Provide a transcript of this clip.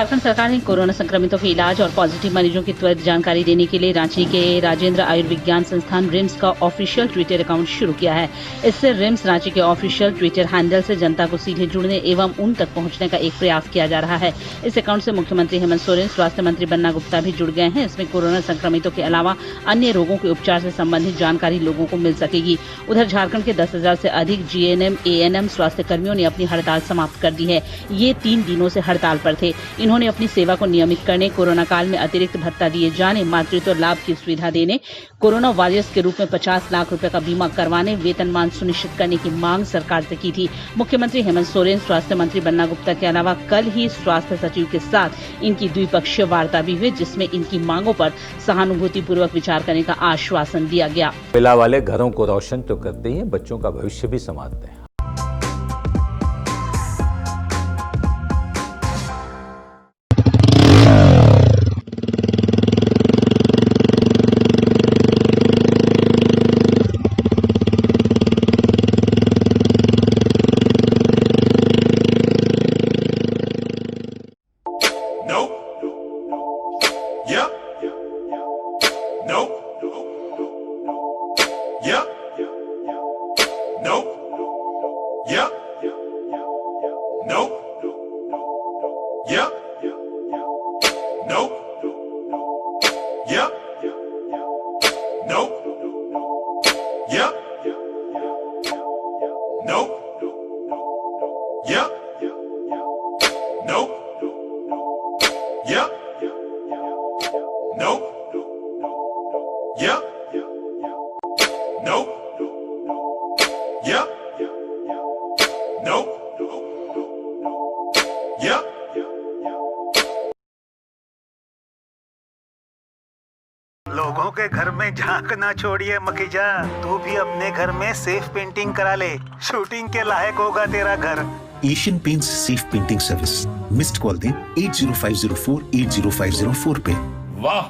झारखंड सरकार ने कोरोना संक्रमितों के इलाज और पॉजिटिव मरीजों की त्वरित जानकारी देने के लिए रांची के राजेंद्र आयुर्विज्ञान संस्थान रिम्स का ऑफिशियल ट्विटर अकाउंट शुरू किया है। इससे रिम्स रांची के ऑफिशियल ट्विटर हैंडल से जनता को सीधे जुड़ने एवं उन तक पहुंचने का एक प्रयास किया जा रहा है। इस अकाउंट से मुख्यमंत्री हेमंत सोरेन, स्वास्थ्य मंत्री बन्ना गुप्ता भी जुड़ गए हैं। इसमें कोरोना संक्रमितों के अलावा अन्य रोगों के उपचार से संबंधित जानकारी लोगों को मिल सकेगी। उधर झारखंड के 10,000 से अधिक जीएनएम, एएनएम स्वास्थ्य कर्मियों ने अपनी हड़ताल समाप्त कर दी है। ये 3 दिनों से हड़ताल पर थे। इन्होंने अपनी सेवा को नियमित करने, कोरोना काल में अतिरिक्त भत्ता दिए जाने, मातृत्व लाभ की सुविधा देने, कोरोना वॉरियर्स के रूप में 50 लाख रुपए का बीमा करवाने, वेतनमान सुनिश्चित करने की मांग सरकार से की थी। मुख्यमंत्री हेमंत सोरेन, स्वास्थ्य मंत्री बन्ना गुप्ता के अलावा कल ही स्वास्थ्य सचिव के साथ इनकी द्विपक्षीय वार्ता भी हुई, जिसमें इनकी मांगों पर सहानुभूतिपूर्वक विचार करने का आश्वासन दिया गया। कोयला वाले घरों को रोशन तो करते ही हैं, बच्चों का भविष्य भी संवारते हैं। लोगों के घर में झांक ना छोड़िए मखीजा, तू भी अपने घर में सेफ पेंटिंग करा ले। शूटिंग के लायक होगा तेरा घर। Asian paints safe painting service. Missed call दें 80504 80504 पे। वाह।